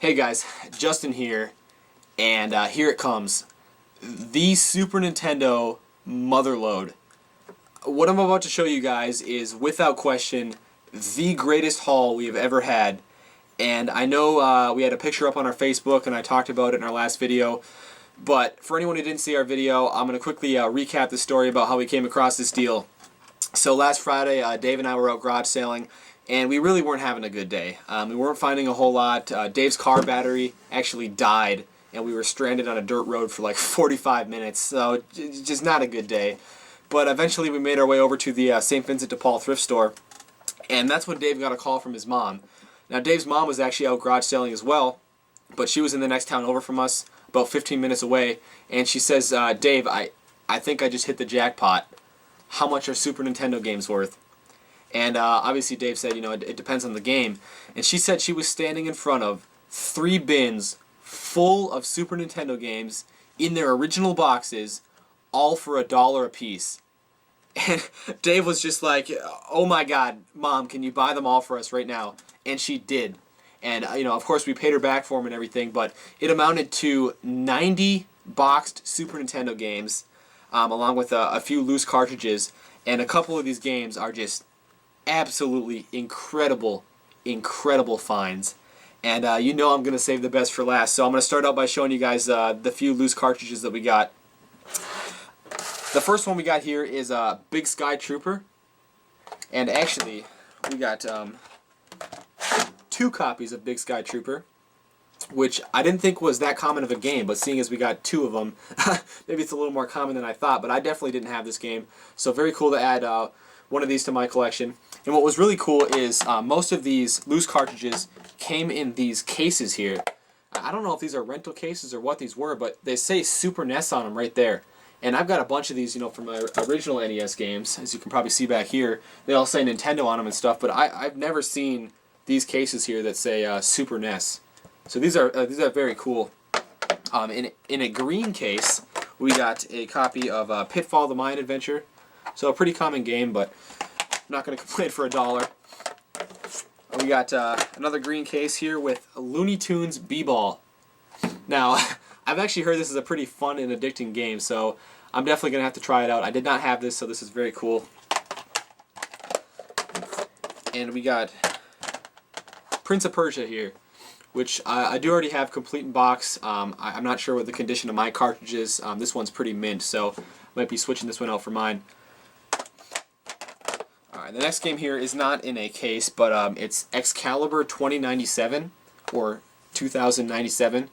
Hey guys, Justin here, and here it comes. The Super Nintendo Motherload. What I'm about to show you guys is, without question, the greatest haul we have ever had. And I know we had a picture up on our Facebook, and I talked about it in our last video. But for anyone who didn't see our video, I'm going to quickly recap the story about how we came across this deal. So last Friday, Dave and I were out garage sailing, and we really weren't having a good day. We weren't finding a whole lot. Dave's car battery actually died, and we were stranded on a dirt road for like 45 minutes, so just not a good day. But eventually we made our way over to the St. Vincent de Paul thrift store, and that's when Dave got a call from his mom. Now Dave's mom was actually out garage sailing as well, but she was in the next town over from us, about 15 minutes away, and she says, Dave, I think I just hit the jackpot. How much are Super Nintendo games worth? And obviously Dave said, you know, it depends on the game. And she said she was standing in front of 3 bins full of Super Nintendo games in their original boxes, all for $1 a piece. And Dave was just like, oh my God, Mom, can you buy them all for us right now? And she did. And, you know, of course we paid her back for them and everything, but it amounted to 90 boxed Super Nintendo games, along with a few loose cartridges. And a couple of these games are just absolutely incredible finds. And you know I'm going to save the best for last, so I'm going to start out by showing you guys the few loose cartridges that we got. The first one we got here is Big Sky Trooper, and actually we got 2 copies of Big Sky Trooper, which I didn't think was that common of a game, but seeing as we got 2 of them, maybe it's a little more common than I thought, but I definitely didn't have this game, so very cool to add one of these to my collection. And what was really cool is most of these loose cartridges came in these cases here. I don't know if these are rental cases or what these were, but they say Super NES on them right there. And I've got a bunch of these, you know, from my original NES games, as you can probably see back here. They all say Nintendo on them and stuff, but I've never seen these cases here that say Super NES. So these are very cool. In a green case, we got a copy of Pitfall: The Mayan Adventure. So a pretty common game, but I'm not going to complain for $1. We got another green case here with Looney Tunes B-Ball. Now, I've actually heard this is a pretty fun and addicting game, so I'm definitely going to have to try it out. I did not have this, so this is very cool. And we got Prince of Persia here, which I do already have complete in box. I'm not sure what the condition of my cartridge is. This one's pretty mint, so I might be switching this one out for mine. Alright, the next game here is not in a case, but it's Excalibur 2097, or 2097,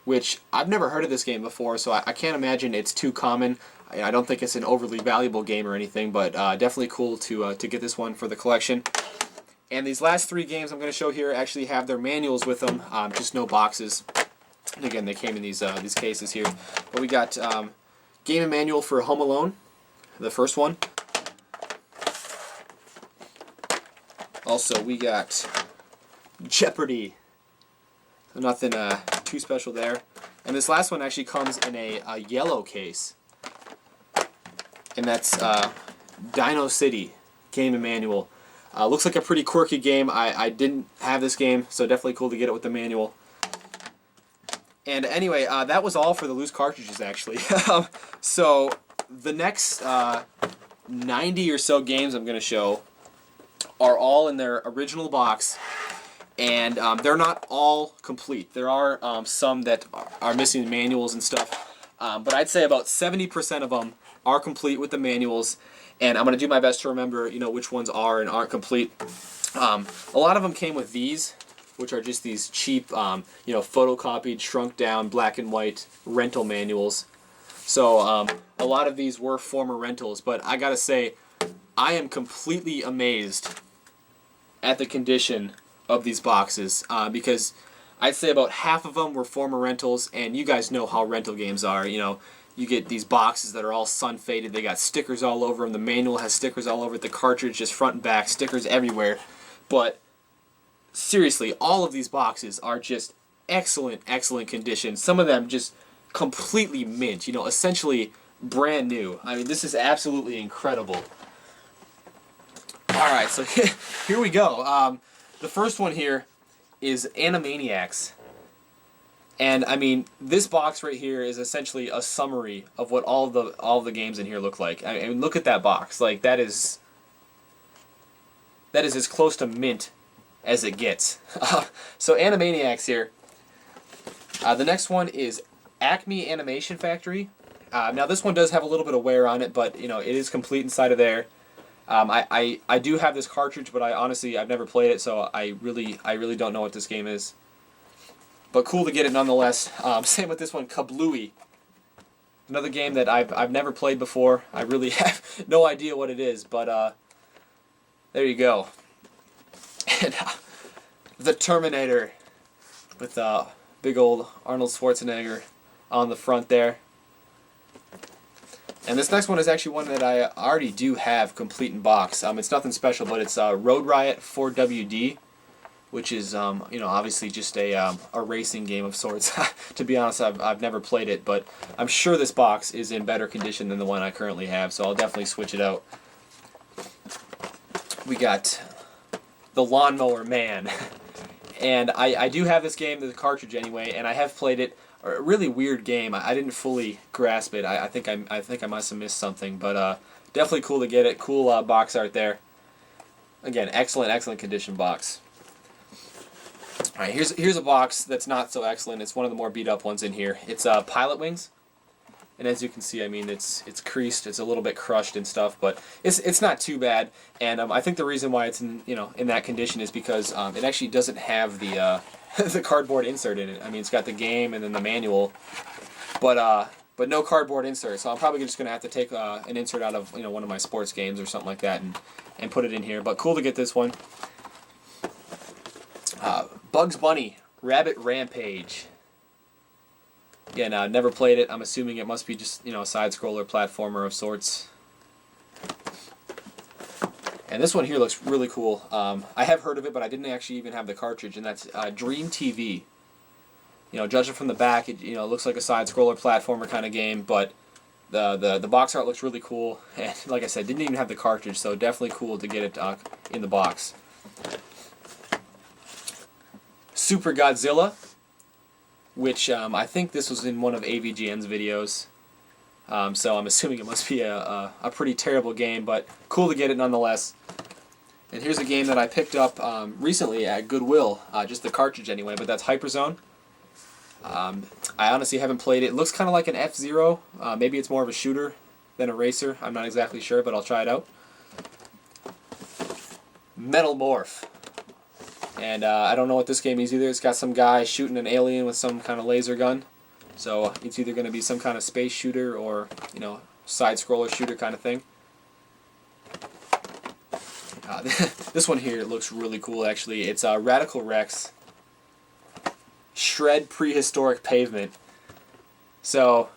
which I've never heard of this game before, so I can't imagine it's too common. I don't think it's an overly valuable game or anything, but definitely cool to get this one for the collection. And these last 3 games I'm going to show here actually have their manuals with them, just no boxes. And again, they came in these cases here. But we got Game and Manual for Home Alone, the first one. Also, we got Jeopardy! So nothing too special there. And this last one actually comes in a yellow case. And that's Dino City, Game and Manual. Looks like a pretty quirky game. I didn't have this game, so definitely cool to get it with the manual. And anyway, that was all for the loose cartridges, actually. So the next 90 or so games I'm going to show are all in their original box, and they're not all complete. There are some that are missing manuals and stuff, but I'd say about 70% of them are complete with the manuals, and I'm going to do my best to remember, you know, which ones are and aren't complete. A lot of them came with these, which are just these cheap, you know, photocopied, shrunk down, black and white rental manuals. So a lot of these were former rentals, but I gotta say, I am completely amazed at the condition of these boxes, because I'd say about half of them were former rentals, and you guys know how rental games are. You know, you get these boxes that are all sun-faded, they got stickers all over them, the manual has stickers all over it, the cartridge just front and back, stickers everywhere. But seriously, all of these boxes are just excellent condition. Some of them just completely mint, you know, essentially brand new. I mean, this is absolutely incredible. Alright, so here we go. The first one here is Animaniacs. And I mean, this box right here is essentially a summary of what all of the games in here look like. I mean, look at that box. Like that is as close to mint as it gets. So Animaniacs here. The next one is Acme Animation Factory. Now this one does have a little bit of wear on it, but you know, it is complete inside of there. I do have this cartridge, but I've never played it, so I really don't know what this game is. But cool to get it nonetheless. Same with this one, Kablooey. Another game that I've never played before. I really have no idea what it is, but there you go. And the Terminator with big old Arnold Schwarzenegger on the front there. And this next one is actually one that I already do have complete in box. It's nothing special, but it's Road Riot 4WD, which is you know, obviously just a racing game of sorts. To be honest, I've never played it, but I'm sure this box is in better condition than the one I currently have, so I'll definitely switch it out. We got the Lawnmower Man, and I do have this game, the cartridge anyway, and I have played it. A really weird game. I didn't fully grasp it. I think I must have missed something, but definitely cool to get it. Cool box art there. Again, excellent condition box. All right, here's a box that's not so excellent. It's one of the more beat up ones in here. It's Pilot Wings, and as you can see, I mean it's creased. It's a little bit crushed and stuff, but it's not too bad. And I think the reason why it's in that condition is because it actually doesn't have the the cardboard insert in it. I mean, it's got the game and then the manual, but no cardboard insert. So I'm probably just gonna have to take an insert out of one of my sports games or something like that and put it in here. But cool to get this one. Bugs Bunny Rabbit Rampage. Again, never played it. I'm assuming it must be just a side-scroller platformer of sorts. And this one here looks really cool. I have heard of it, but I didn't actually even have the cartridge, and that's Dream TV. Judging from the back, it looks like a side-scroller platformer kind of game, but the box art looks really cool. And like I said, didn't even have the cartridge, so definitely cool to get it in the box. Super Godzilla, which I think this was in one of AVGN's videos. So I'm assuming it must be a pretty terrible game, but cool to get it nonetheless. And here's a game that I picked up recently at Goodwill, just the cartridge anyway, but that's Hyperzone. I honestly haven't played it. It looks kind of like an F-Zero. Maybe it's more of a shooter than a racer. I'm not exactly sure, but I'll try it out. Metal Morph. And I don't know what this game is either. It's got some guy shooting an alien with some kind of laser gun. So it's either going to be some kind of space shooter or, side-scroller shooter kind of thing. This one here looks really cool, actually. It's Radical Rex Shred Prehistoric Pavement. So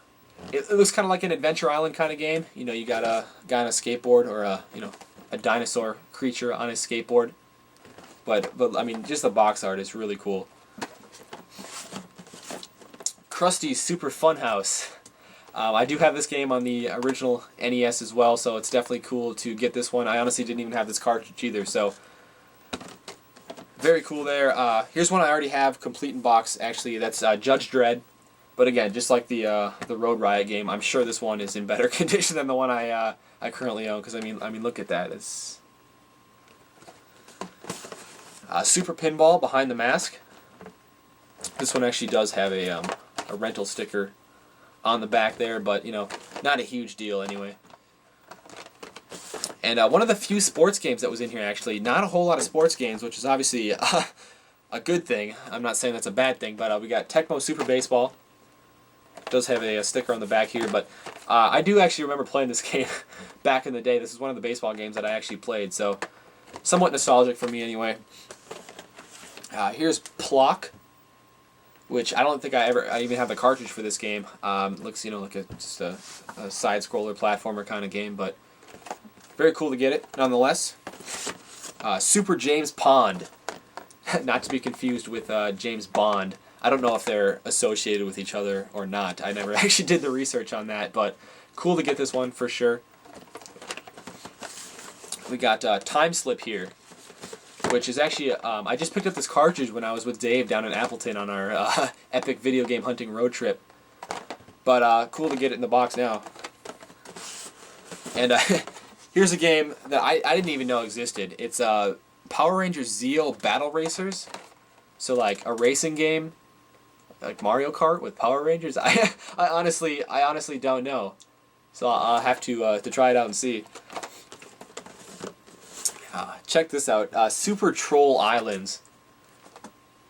it looks kind of like an Adventure Island kind of game. You got a guy on a skateboard or a dinosaur creature on a skateboard. But I mean, just the box art is really cool. Krusty's Super Funhouse. I do have this game on the original NES as well, so it's definitely cool to get this one. I honestly didn't even have this cartridge either, so very cool there. Here's one I already have complete in box. Actually, that's Judge Dredd. But again, just like the Road Riot game, I'm sure this one is in better condition than the one I currently own. Because I mean, look at that. It's Super Pinball Behind the Mask. This one actually does have a rental sticker on the back there, but not a huge deal anyway. And one of the few sports games that was in here, actually, not a whole lot of sports games, which is obviously a good thing. I'm not saying that's a bad thing, but we got Tecmo Super Baseball. It does have a sticker on the back here, but I do actually remember playing this game back in the day. This is one of the baseball games that I actually played, so somewhat nostalgic for me anyway. Here's Plock, which I don't think I even have the cartridge for this game. Looks like just a side-scroller platformer kind of game, but very cool to get it nonetheless. Super James Pond, not to be confused with James Bond. I don't know if they're associated with each other or not. I never actually did the research on that, but cool to get this one for sure. We got Time Slip here. which is actually, I just picked up this cartridge when I was with Dave down in Appleton on our epic video game hunting road trip. But cool to get it in the box now. And here's a game that I didn't even know existed. It's Power Rangers Zeo Battle Racers. So like a racing game, like Mario Kart with Power Rangers. I honestly don't know. So I'll have to try it out and see. Check this out, Super Troll Islands.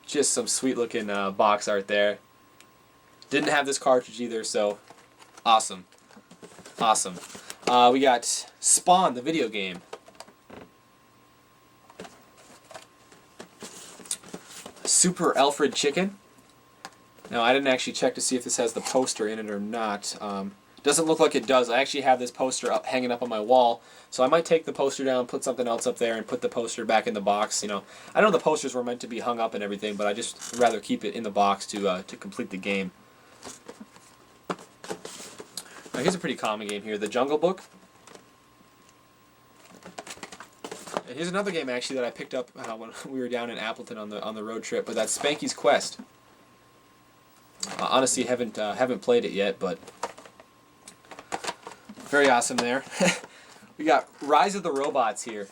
Just some sweet looking box art there. Didn't have this cartridge either, so awesome. Awesome. We got Spawn, the video game. Super Alfred Chicken. Now, I didn't actually check to see if this has the poster in it or not. Doesn't look like it does. I actually have this poster hanging up on my wall, so I might take the poster down, put something else up there, and put the poster back in the box. You know, I know the posters were meant to be hung up and everything, but I just rather keep it in the box to complete the game. Now, here's a pretty common game here, The Jungle Book. And here's another game actually that I picked up when we were down in Appleton on the road trip, but that's Spanky's Quest. Honestly, haven't played it yet, but very awesome there. We got Rise of the Robots here,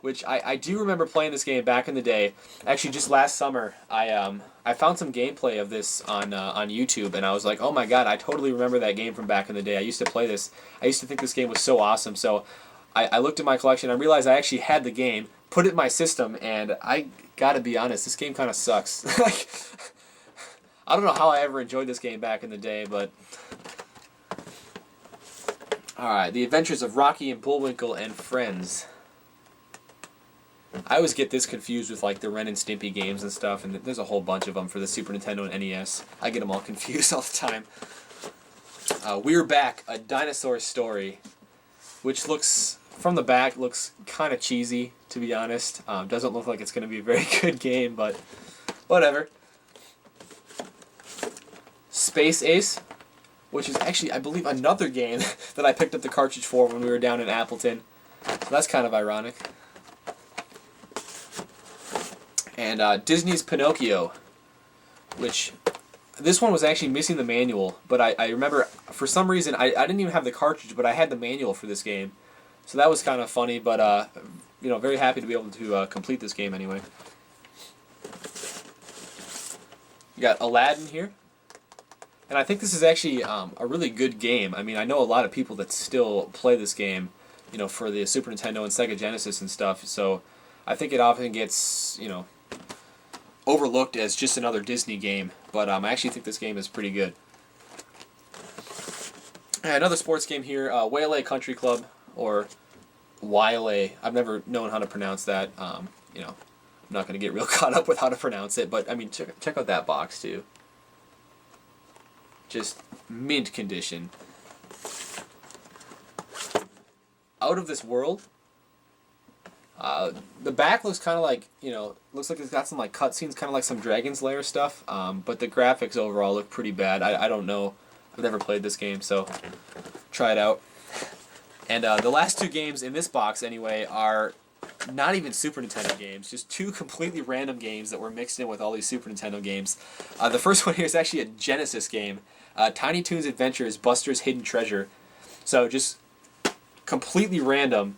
which I do remember playing this game back in the day. Actually, just last summer, I found some gameplay of this on YouTube, and I was like, oh my god, I totally remember that game from back in the day. I used to play this. I used to think this game was so awesome. So I looked at my collection, and I realized I actually had the game, put it in my system, and I gotta be honest, this game kind of sucks. Like, I don't know how I ever enjoyed this game back in the day, but alright, The Adventures of Rocky and Bullwinkle and Friends. I always get this confused with like the Ren and Stimpy games and stuff, and there's a whole bunch of them for the Super Nintendo and NES. I get them all confused all the time. We're Back, A Dinosaur Story, which looks, from the back, looks kind of cheesy, to be honest. Doesn't look like it's going to be a very good game, but whatever. Space Ace, which is actually, I believe, another game that I picked up the cartridge for when we were down in Appleton. So that's kind of ironic. And Disney's Pinocchio, which, this one was actually missing the manual, but I remember, for some reason, I didn't even have the cartridge, but I had the manual for this game. So that was kind of funny, but, you know, very happy to be able to complete this game anyway. You got Aladdin here. And I think this is actually a really good game. I mean, I know a lot of people that still play this game, you know, for the Super Nintendo and Sega Genesis and stuff. So I think it often gets, you know, overlooked as just another Disney game. But I actually think this game is pretty good. Another sports game here, Waylay Country Club, or Waylay. I've never known how to pronounce that. You know, I'm not going to get real caught up with how to pronounce it. But, I mean, check out that box, too. Just mint condition. Out of This World. The back looks kind of like, you know, looks like it's got some like cutscenes, kind of like some Dragon's Lair stuff. But the graphics overall look pretty bad. I don't know. I've never played this game, so try it out. And the last two games in this box, anyway, are not even Super Nintendo games, just two completely random games that were mixed in with all these Super Nintendo games. The first one here is actually a Genesis game, Tiny Toons Adventures Buster's Hidden Treasure. So just completely random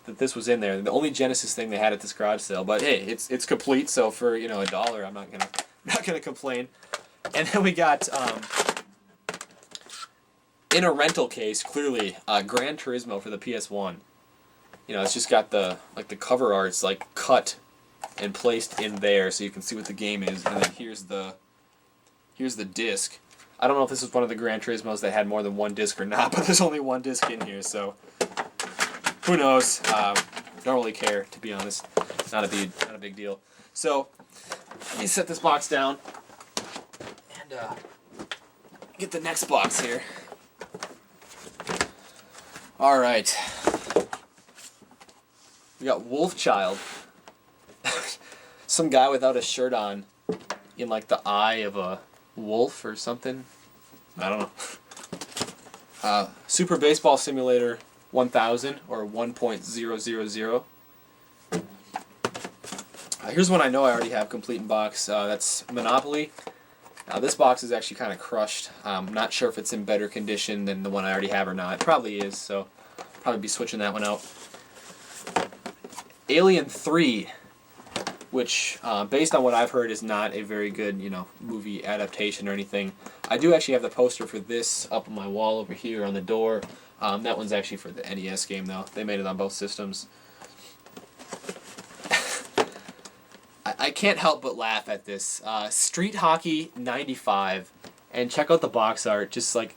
that this was in there. The only Genesis thing they had at this garage sale, but hey, it's complete. So for, you know, $1, I'm not gonna complain. And then we got in a rental case, clearly, Gran Turismo for the PS1. You know, it's just got the cover art's like cut and placed in there, so you can see what the game is. And then here's the disc. I don't know if this is one of the Gran Turismos that had more than one disc or not, but there's only one disc in here, so who knows? Don't really care, to be honest. Not a big deal. So let me set this box down and get the next box here. All right. We got Wolfchild. Some guy without a shirt on in like the eye of a wolf or something. I don't know. Super Baseball Simulator 1000 or 1.000. Here's one I know I already have complete in box. That's Monopoly. This box is actually kind of crushed. I'm not sure if it's in better condition than the one I already have or not. It probably is, so I'll probably be switching that one out. Alien 3, which, based on what I've heard, is not a very good, movie adaptation or anything. I do actually have the poster for this up on my wall over here on the door. That one's actually for the NES game, though. They made it on both systems. I can't help but laugh at this. Street Hockey 95, and check out the box art, just like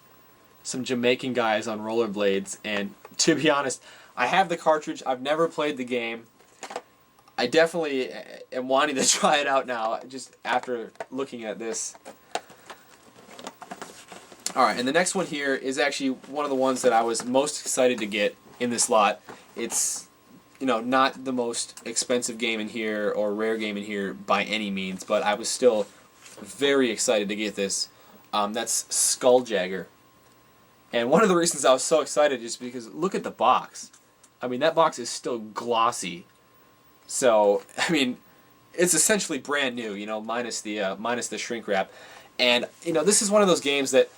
some Jamaican guys on rollerblades. And to be honest, I have the cartridge. I've never played the game. I definitely am wanting to try it out now, just after looking at this. Alright, and the next one here is actually one of the ones that I was most excited to get in this lot. It's, not the most expensive game in here or rare game in here by any means, but I was still very excited to get this. That's Skulljagger. And one of the reasons I was so excited is because look at the box. I mean, that box is still glossy. So, I mean, it's essentially brand new, minus the shrink wrap. And, this is one of those games that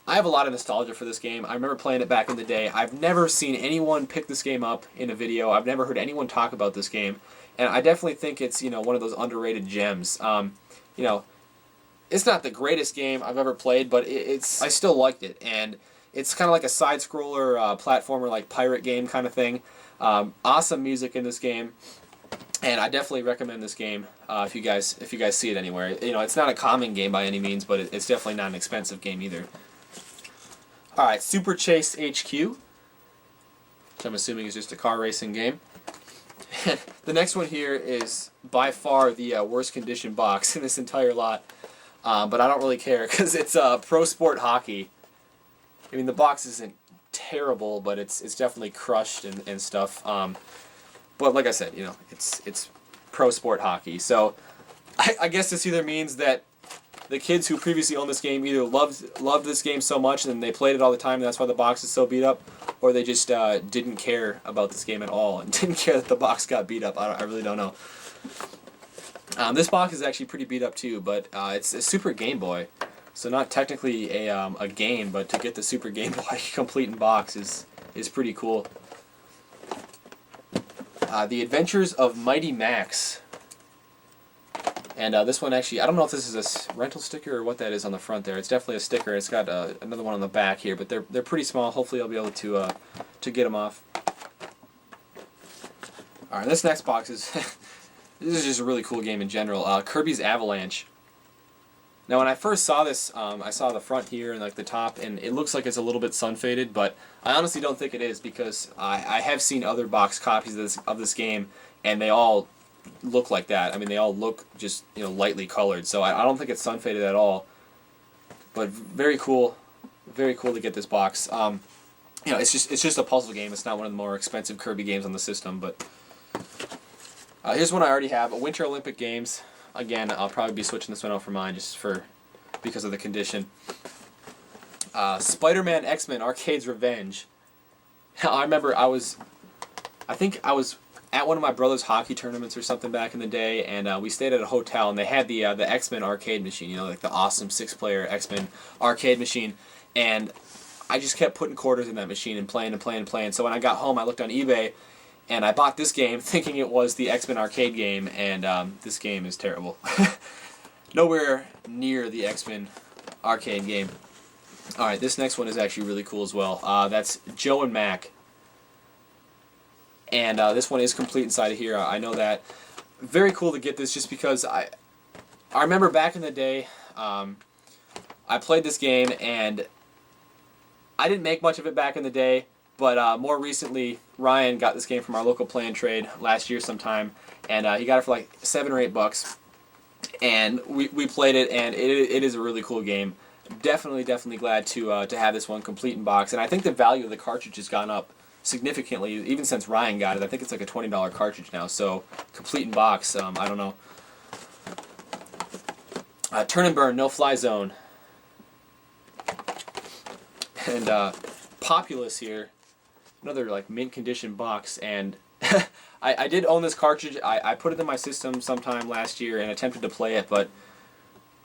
I have a lot of nostalgia for this game. I remember playing it back in the day. I've never seen anyone pick this game up in a video. I've never heard anyone talk about this game. And I definitely think it's, one of those underrated gems. It's not the greatest game I've ever played, but I still liked it. And it's kind of like a side-scroller, platformer, like pirate game kind of thing. Awesome music in this game. And I definitely recommend this game if you guys see it anywhere. It's not a common game by any means, but it's definitely not an expensive game either. All right, Super Chase HQ, which I'm assuming is just a car racing game. The next one here is by far the worst condition box in this entire lot, but I don't really care because it's Pro Sport Hockey. I mean, the box isn't terrible, but it's definitely crushed and stuff. But like I said, it's Pro Sport Hockey. So I guess this either means that the kids who previously owned this game either loved this game so much and they played it all the time and that's why the box is so beat up, or they just didn't care about this game at all and didn't care that the box got beat up. I really don't know. This box is actually pretty beat up too, but it's a Super Game Boy. So not technically a game, but to get the Super Game Boy complete in box is pretty cool. The Adventures of Mighty Max. And this one actually, I don't know if this is a rental sticker or what that is on the front there. It's definitely a sticker. It's got another one on the back here, but they're pretty small. Hopefully I'll be able to get them off. Alright, this next box is this is just a really cool game in general. Kirby's Avalanche. Now when I first saw this, I saw the front here and like the top, and it looks like it's a little bit sun faded, but I honestly don't think it is because I have seen other box copies of this game, and they all look like that. I mean, they all look just lightly colored, so I don't think it's sun faded at all. But very cool to get this box. It's just a puzzle game. It's not one of the more expensive Kirby games on the system, but here's one I already have: Winter Olympic Games. Again, I'll probably be switching this one out for mine just because of the condition. Spider-Man X-Men Arcade's Revenge. I remember I think I was at one of my brother's hockey tournaments or something back in the day, and we stayed at a hotel, and they had the X-Men arcade machine, like the awesome 6-player X-Men arcade machine, and I just kept putting quarters in that machine and playing and playing and playing. So when I got home, I looked on eBay, and I bought this game thinking it was the X-Men arcade game, and this game is terrible. Nowhere near the X-Men arcade game. Alright, this next one is actually really cool as well. That's Joe and Mac. And this one is complete inside of here. I know that. Very cool to get this just because I remember back in the day, I played this game and I didn't make much of it back in the day, but more recently Ryan got this game from our local play and trade last year sometime, and he got it for like $7 or $8, and we played it, and it is a really cool game. Definitely glad to have this one complete in box, and I think the value of the cartridge has gone up significantly, even since Ryan got it. I think it's like a $20 cartridge now, so complete in box, I don't know. Turn and Burn, No Fly Zone. And Populous here, another like mint condition box, and I did own this cartridge. I put it in my system sometime last year and attempted to play it, but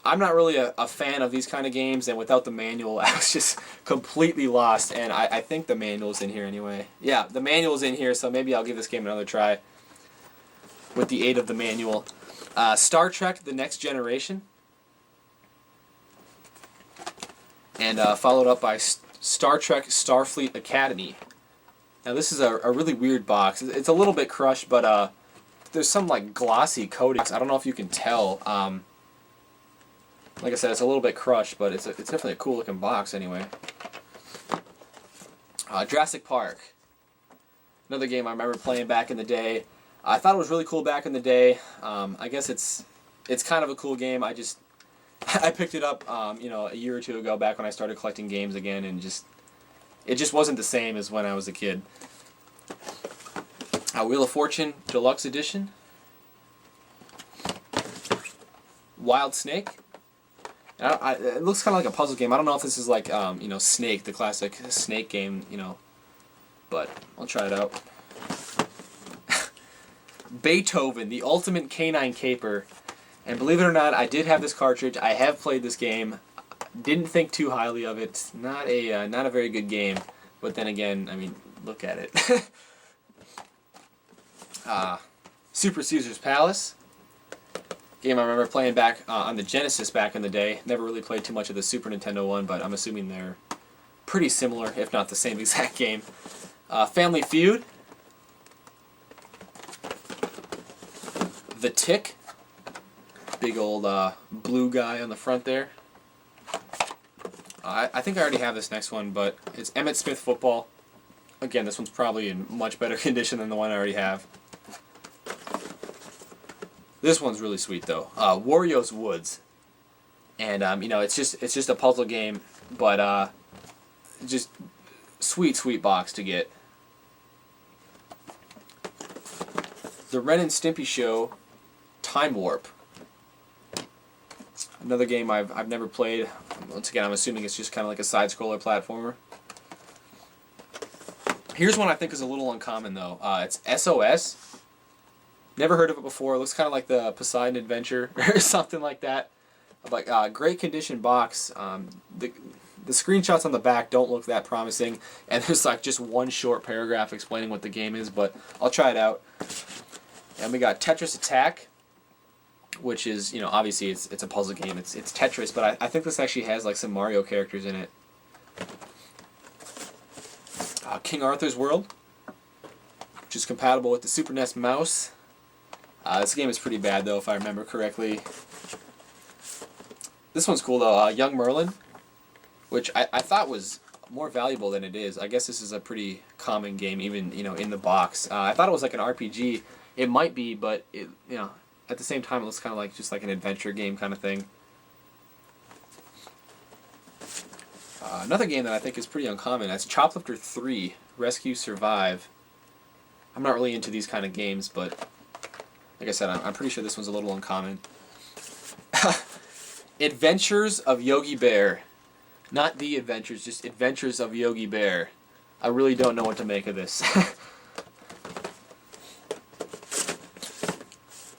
I'm not really a fan of these kind of games, and without the manual, I was just completely lost, and I think the manual's in here anyway. Yeah, the manual's in here, so maybe I'll give this game another try with the aid of the manual. Star Trek: The Next Generation, and followed up by Star Trek: Starfleet Academy. Now this is a really weird box. It's a little bit crushed, but there's some like glossy coating. I don't know if you can tell. Like I said, it's a little bit crushed, but it's definitely a cool looking box anyway. Jurassic Park. Another game I remember playing back in the day. I thought it was really cool back in the day. I guess it's kind of a cool game. I picked it up you know, a year or two ago, back when I started collecting games again, and it just wasn't the same as when I was a kid. Wheel of Fortune Deluxe Edition. Wild Snake. It looks kind of like a puzzle game. I don't know if this is like, you know, Snake, the classic Snake game, you know, but I'll try it out. Beethoven, the Ultimate Canine Caper. And believe it or not, I did have this cartridge. I have played this game. Didn't think too highly of it. Not a very good game. But then again, I mean, look at it. Super Caesar's Palace. Game I remember playing back on the Genesis back in the day. Never really played too much of the Super Nintendo one, but I'm assuming they're pretty similar, if not the same exact game. Family Feud. The Tick. Big old blue guy on the front there. I think I already have this next one, but it's Emmitt Smith Football. Again, this one's probably in much better condition than the one I already have. This one's really sweet though. Wario's Woods, and you know, it's just a puzzle game, but just sweet box to get. The Ren and Stimpy Show, Time Warp. Another game I've never played. Once again, I'm assuming it's just kind of like a side-scroller platformer. Here's one I think is a little uncommon though. It's SOS. Never heard of it before. It looks kind of like the Poseidon Adventure or something like that. But great condition box. The screenshots on the back don't look that promising, and there's like just one short paragraph explaining what the game is, but I'll try it out. And we got Tetris Attack, which is, you know, obviously it's a puzzle game. It's Tetris, but I think this actually has like some Mario characters in it. King Arthur's World, which is compatible with the Super NES mouse. This game is pretty bad though, if I remember correctly. This one's cool though. Young Merlin, which I thought was more valuable than it is. I guess this is a pretty common game, even, you know, in the box. I thought it was like an RPG. It might be, but it, you know, at the same time, it looks kind of like just like an adventure game kind of thing. Another game that I think is pretty uncommon, that's Choplifter 3, Rescue Survive. I'm not really into these kind of games, but like I said, I'm pretty sure this one's a little uncommon. Adventures of Yogi Bear. Not The Adventures, just Adventures of Yogi Bear. I really don't know what to make of this.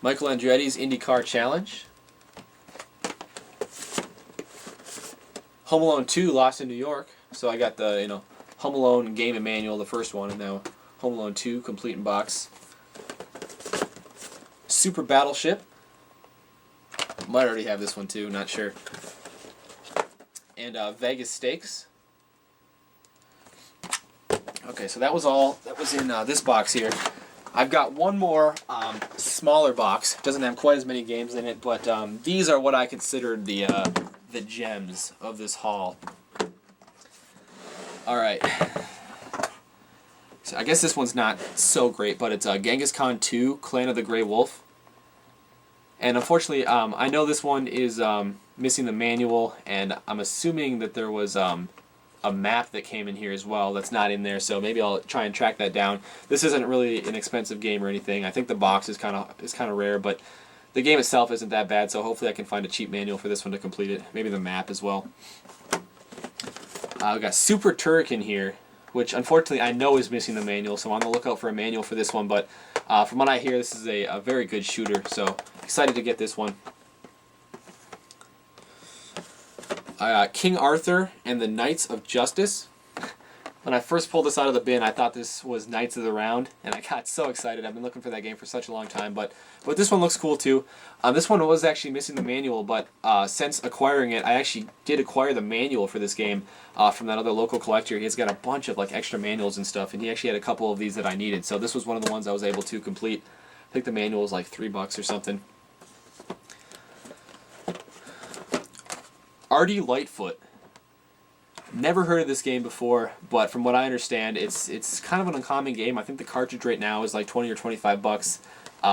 Michael Andretti's IndyCar Challenge. Home Alone 2, Lost in New York. So I got the, you know, Home Alone game and manual, the first one, and now Home Alone 2, complete in box. Super Battleship. Might already have this one too, not sure. And Vegas Stakes. Okay, so that was all that was in this box here. I've got one more smaller box. Doesn't have quite as many games in it, but these are what I considered the gems of this haul. All right. So I guess this one's not so great, but it's Genghis Khan 2: Clan of the Grey Wolf. And unfortunately, I know this one is missing the manual, and I'm assuming that there was a map that came in here as well that's not in there, so maybe I'll try and track that down. This isn't really an expensive game or anything. I think the box is kind of rare, but the game itself isn't that bad, so hopefully I can find a cheap manual for this one to complete it. Maybe the map as well. We've got Super Turrican here, which unfortunately I know is missing the manual, so I'm on the lookout for a manual for this one, but from what I hear, this is a very good shooter, so excited to get this one. King Arthur and the Knights of Justice. When I first pulled this out of the bin, I thought this was Knights of the Round, and I got so excited. I've been looking for that game for such a long time, but this one looks cool too. This one was actually missing the manual, but since acquiring it, I actually did acquire the manual for this game from that other local collector. He's got a bunch of like extra manuals and stuff, and he actually had a couple of these that I needed. So this was one of the ones I was able to complete. I think the manual was like $3 or something. Artie Lightfoot. Never heard of this game before, but from what I understand, it's kind of an uncommon game. I think the cartridge right now is like 20 or $25,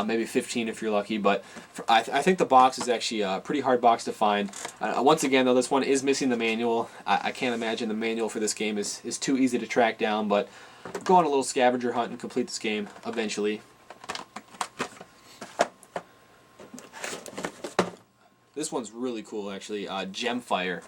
maybe 15 if you're lucky. But I think the box is actually a pretty hard box to find. Once again, though, this one is missing the manual. I can't imagine the manual for this game is too easy to track down. But go on a little scavenger hunt and complete this game eventually. This one's really cool, actually. Gemfire.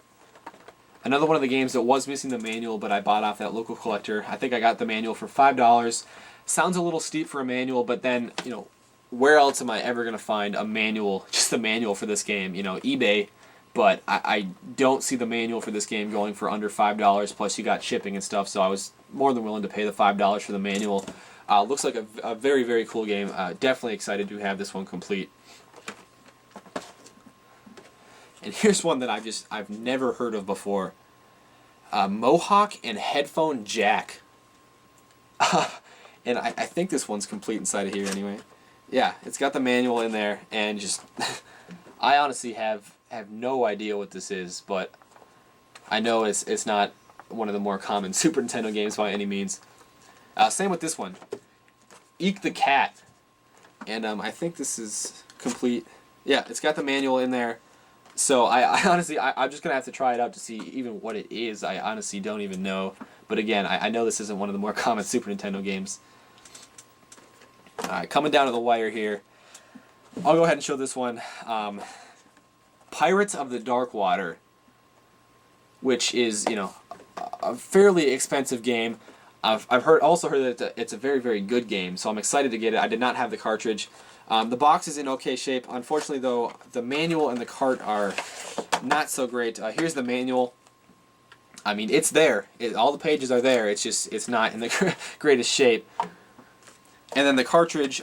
Another one of the games that was missing the manual, but I bought off that local collector. I think I got the manual for $5. Sounds a little steep for a manual, but then, you know, where else am I ever going to find a manual, just the manual for this game? You know, eBay, but I don't see the manual for this game going for under $5, plus you got shipping and stuff, so I was more than willing to pay the $5 for the manual. Looks like a very, very cool game. Definitely excited to have this one complete. And here's one that I've never heard of before. Mohawk and Headphone Jack. And I think this one's complete inside of here anyway. Yeah, it's got the manual in there, and just I honestly have no idea what this is, but I know it's not one of the more common Super Nintendo games by any means. Same with this one. Eek the Cat. And I think this is complete. Yeah, it's got the manual in there. So I honestly, I'm just going to have to try it out to see even what it is. I honestly don't even know. But again, I know this isn't one of the more common Super Nintendo games. Alright, coming down to the wire here. I'll go ahead and show this one. Pirates of the Dark Water. Which is, you know, a fairly expensive game. I've also heard that it's a very, very good game. So I'm excited to get it. I did not have the cartridge. The box is in okay shape. Unfortunately, though, the manual and the cart are not so great. Here's the manual. I mean, it's there. All the pages are there. It's just it's not in the greatest shape. And then the cartridge,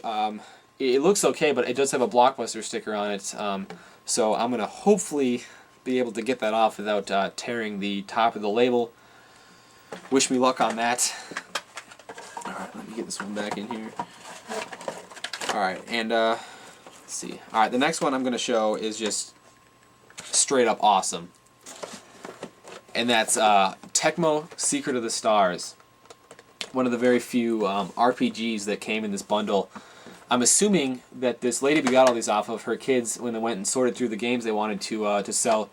it looks okay, but it does have a Blockbuster sticker on it. So I'm going to hopefully be able to get that off without tearing the top of the label. Wish me luck on that. Alright, let me get this one back in here. Alright, and let's see. Alright, the next one I'm going to show is just straight up awesome. And that's Tecmo Secret of the Stars. One of the very few RPGs that came in this bundle. I'm assuming that this lady we got all these off of, her kids, when they went and sorted through the games they wanted to sell,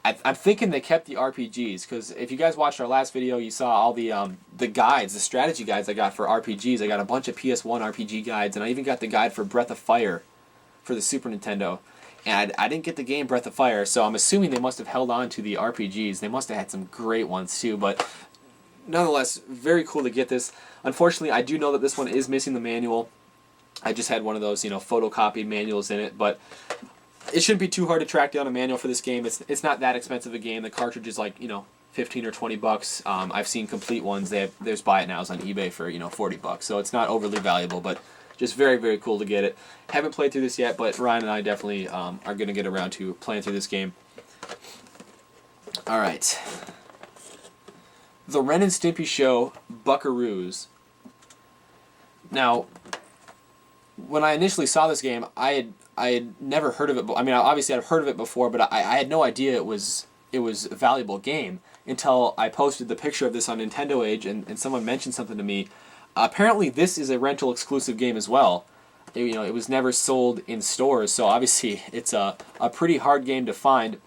I'm thinking they kept the RPGs, because if you guys watched our last video, you saw all the guides, the strategy guides I got for RPGs. I got a bunch of PS1 RPG guides, and I even got the guide for Breath of Fire for the Super Nintendo. And I didn't get the game Breath of Fire, so I'm assuming they must have held on to the RPGs. They must have had some great ones too, but nonetheless, very cool to get this. Unfortunately, I do know that this one is missing the manual. I just had one of those, you know, photocopied manuals in it, but it shouldn't be too hard to track down a manual for this game. It's not that expensive a game. The cartridge is like, you know, 15 or 20 bucks. I've seen complete ones. There's buy it nows on eBay for, you know, 40 bucks. So it's not overly valuable, but just very, very cool to get it. Haven't played through this yet, but Ryan and I definitely are going to get around to playing through this game. All right. The Ren and Stimpy Show Buckaroos. Now, when I initially saw this game, I had never heard of it. I mean, obviously I've heard of it before, but I had no idea it was a valuable game until I posted the picture of this on Nintendo Age, and someone mentioned something to me. Apparently, this is a rental exclusive game as well. You know, it was never sold in stores, so obviously it's a pretty hard game to find.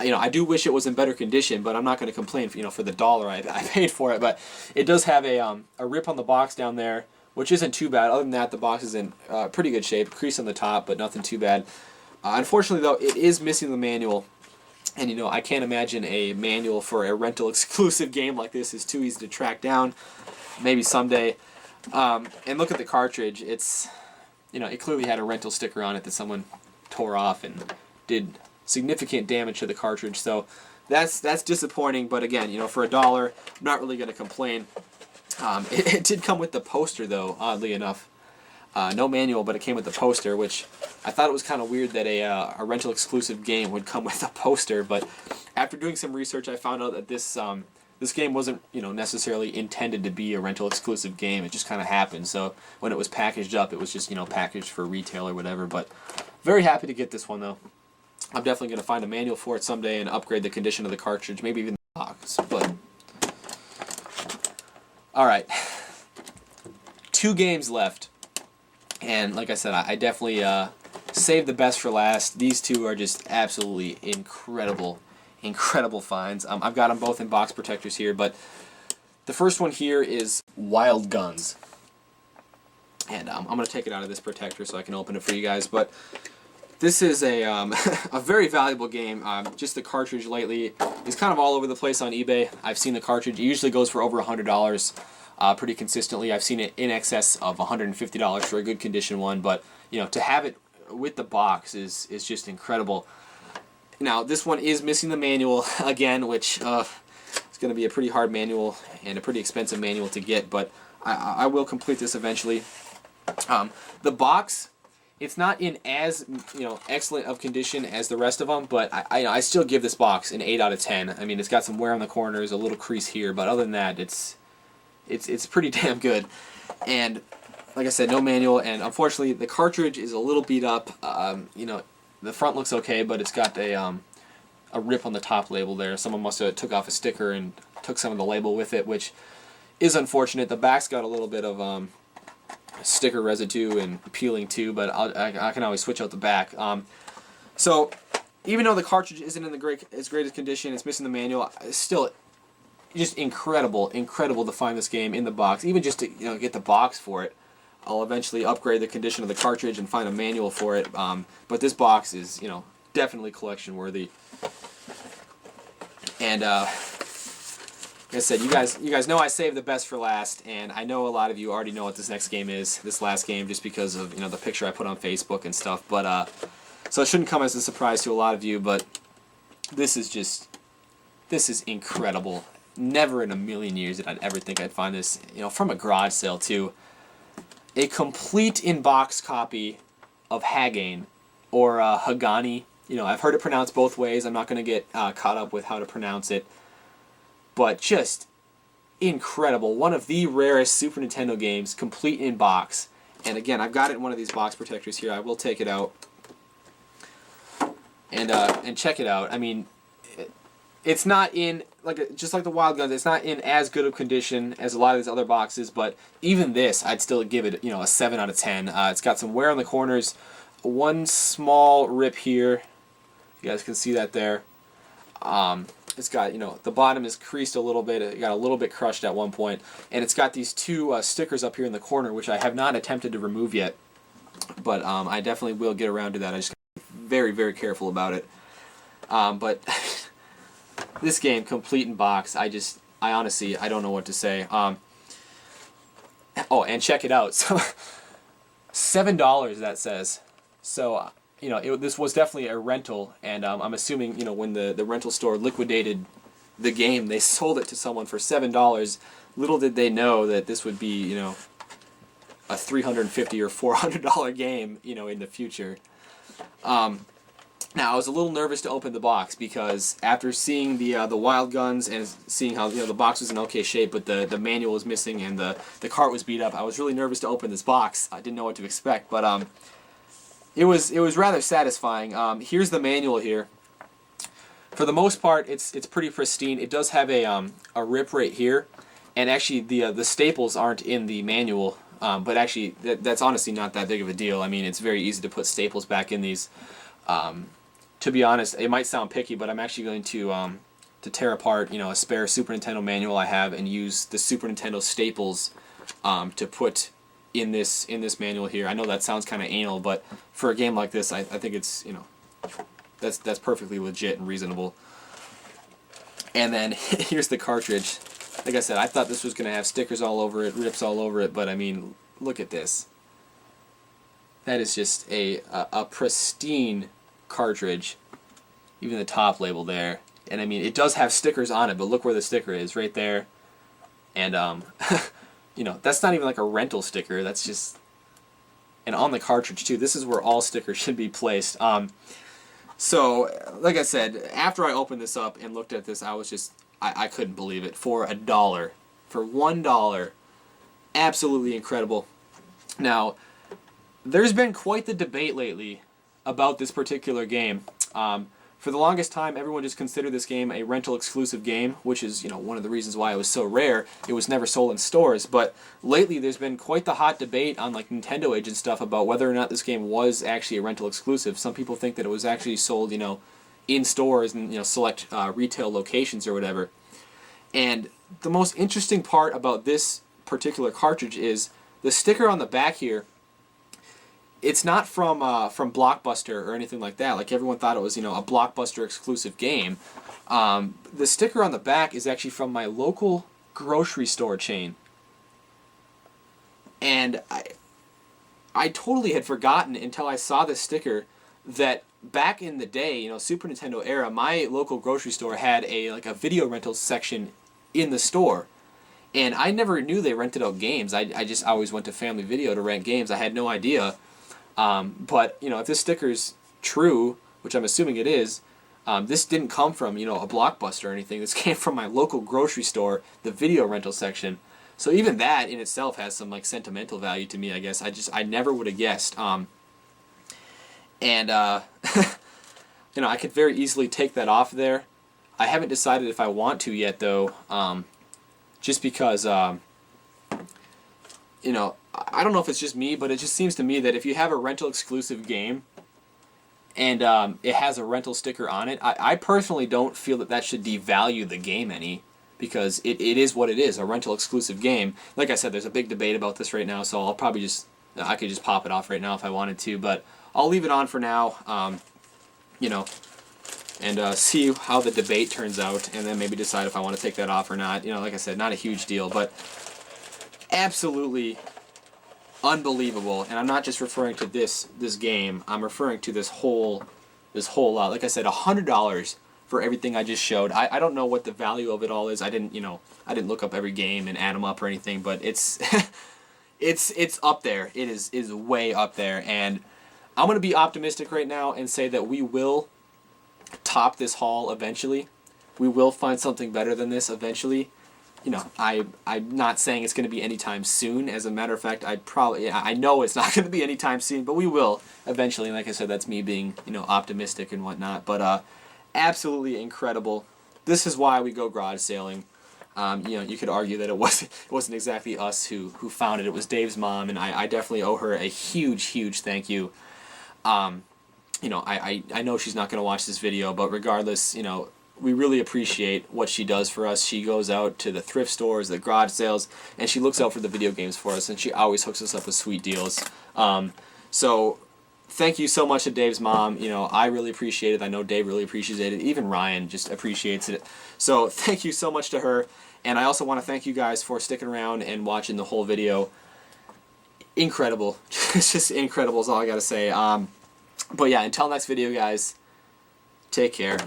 You know, I do wish it was in better condition, but I'm not going to complain, you know, for the dollar I paid for it. But it does have a rip on the box down there, which isn't too bad. Other than that, the box is in pretty good shape. Crease on the top, but nothing too bad. Unfortunately, though, it is missing the manual. And you know, I can't imagine a manual for a rental exclusive game like this is too easy to track down. Maybe someday. And look at the cartridge. It's, you know, it clearly had a rental sticker on it that someone tore off and did significant damage to the cartridge. So that's disappointing. But again, you know, for $1, I'm not really going to complain. It did come with the poster though, oddly enough. No manual, but it came with the poster, which I thought it was kind of weird that a rental exclusive game would come with a poster. But after doing some research, I found out that this game wasn't, you know, necessarily intended to be a rental exclusive game. It just kind of happened. So when it was packaged up, it was just, you know, packaged for retail or whatever. But very happy to get this one though. I'm definitely going to find a manual for it someday and upgrade the condition of the cartridge, maybe even the box. But all right, 2 games left. And like I said, I definitely saved the best for last. These 2 are just absolutely incredible finds. I've got them both in box protectors here, but the first one here is Wild Guns. And I'm going to take it out of this protector so I can open it for you guys. But this is a, a very valuable game. Just the cartridge lately is kind of all over the place on eBay. I've seen the cartridge. It usually goes for over $100. Pretty consistently. I've seen it in excess of $150 for a good condition one, but you know, to have it with the box is just incredible. Now this one is missing the manual again, which is going to be a pretty hard manual and a pretty expensive manual to get, but I will complete this eventually. The box, it's not in as, you know, excellent of condition as the rest of them, but I still give this box an 8 out of 10. I mean, it's got some wear on the corners, a little crease here, but other than that, it's pretty damn good. And like I said, no manual, and unfortunately the cartridge is a little beat up. You know, the front looks okay, but it's got a rip on the top label there. Someone must have took off a sticker and took some of the label with it, which is unfortunate. The back's got a little bit of sticker residue and peeling too, but I can always switch out the back. So even though the cartridge isn't in as great as condition, it's missing the manual, still just incredible to find this game in the box. Even just to, you know, get the box for it. I'll eventually upgrade the condition of the cartridge and find a manual for it. But this box is, you know, definitely collection worthy. And like I said, you guys know I saved the best for last, and I know a lot of you already know what this next game is, this last game, just because of, you know, the picture I put on Facebook and stuff. But so it shouldn't come as a surprise to a lot of you. But this is incredible. Never in a million years did I ever think I'd find this, you know, from a garage sale too. A complete in-box copy of Hagane, or Hagane. You know, I've heard it pronounced both ways. I'm not going to get caught up with how to pronounce it. But just incredible. One of the rarest Super Nintendo games, complete in box. And again, I've got it in one of these box protectors here. I will take it out and check it out. I mean, it's not in, just like the Wild Guns, it's not in as good of condition as a lot of these other boxes, but even this, I'd still give it, you know, a 7 out of 10. It's got some wear on the corners, one small rip here. You guys can see that there. It's got, you know, the bottom is creased a little bit. It got a little bit crushed at one point, and it's got these 2 stickers up here in the corner, which I have not attempted to remove yet, but I definitely will get around to that. I just gotta be very, very careful about it. But this game, complete in box, I honestly, I don't know what to say. Oh, and check it out. So $7 that says. So, you know, this was definitely a rental, and I'm assuming, you know, when the rental store liquidated the game, they sold it to someone for $7. Little did they know that this would be, you know, a $350 or $400 game, you know, in the future. Now, I was a little nervous to open the box because after seeing the Wild Guns and seeing how, you know, the box was in okay shape, but the manual was missing and the cart was beat up, I was really nervous to open this box. I didn't know what to expect, but it was rather satisfying. Here's the manual here. For the most part, it's pretty pristine. It does have a rip right here, and actually the staples aren't in the manual. But actually, that's honestly not that big of a deal. I mean, it's very easy to put staples back in these. To be honest, it might sound picky, but I'm actually going to tear apart, you know, a spare Super Nintendo manual I have and use the Super Nintendo staples to put in this manual here. I know that sounds kind of anal, but for a game like this, I think it's, you know, that's perfectly legit and reasonable. And then here's the cartridge. Like I said, I thought this was going to have stickers all over it, rips all over it, but I mean, look at this. That is just a pristine cartridge. Even the top label there. And I mean, it does have stickers on it, but look where the sticker is, right there. And, you know, that's not even like a rental sticker, that's just... And on the cartridge, too, this is where all stickers should be placed. So, like I said, after I opened this up and looked at this, I was just... I couldn't believe it. For $1. For $1. Absolutely incredible. Now, there's been quite the debate lately about this particular game. For the longest time, everyone just considered this game a rental exclusive game, which is, you know, one of the reasons why it was so rare. It was never sold in stores. But lately, there's been quite the hot debate on like Nintendo Age and stuff about whether or not this game was actually a rental exclusive. Some people think that it was actually sold, you know, in stores and, you know, select retail locations or whatever. And the most interesting part about this particular cartridge is the sticker on the back here. It's not from Blockbuster or anything like that. Like everyone thought it was, you know, a Blockbuster exclusive game. The sticker on the back is actually from my local grocery store chain. And I totally had forgotten until I saw this sticker that back in the day, you know, Super Nintendo era, my local grocery store had a video rental section in the store. And I never knew they rented out games. I just always went to Family Video to rent games. I had no idea. But, you know, if this sticker's true, which I'm assuming it is, this didn't come from, you know, a Blockbuster or anything. This came from my local grocery store, the video rental section. So even that in itself has some, like, sentimental value to me, I guess. I never would have guessed. You know, I could very easily take that off there. I haven't decided if I want to yet, though, just because, you know, I don't know if it's just me, but it just seems to me that if you have a rental exclusive game and it has a rental sticker on it, I personally don't feel that that should devalue the game any, because it is what it is, a rental exclusive game. Like I said, there's a big debate about this right now, so I'll probably just, I could just pop it off right now if I wanted to, but I'll leave it on for now, you know, and see how the debate turns out, and then maybe decide if I want to take that off or not. You know, like I said, not a huge deal, but absolutely unbelievable. And I'm not just referring to this game. I'm referring to this whole lot. Like I said, $100 for everything I just showed. I don't know what the value of it all is. I didn't look up every game and add them up or anything, but it's it's up there. It is way up there, and I'm going to be optimistic right now and say that we will top this haul eventually. We will find something better than this eventually. You know, I'm not saying it's going to be anytime soon. As a matter of fact, I know it's not going to be anytime soon, but we will eventually. Like I said, that's me being, you know, optimistic and whatnot. But absolutely incredible. This is why we go garage sailing. You know, you could argue that it wasn't exactly us who found it. It was Dave's mom, and I definitely owe her a huge thank you. You know, I know she's not going to watch this video, but regardless, you know, we really appreciate what she does for us. She goes out to the thrift stores, the garage sales, and she looks out for the video games for us, and she always hooks us up with sweet deals. So thank you so much to Dave's mom. You know, I really appreciate it. I know Dave really appreciates it. Even Ryan just appreciates it. So thank you so much to her. And I also want to thank you guys for sticking around and watching the whole video. Incredible. It's just incredible is all I got to say. But yeah, until next video, guys, take care.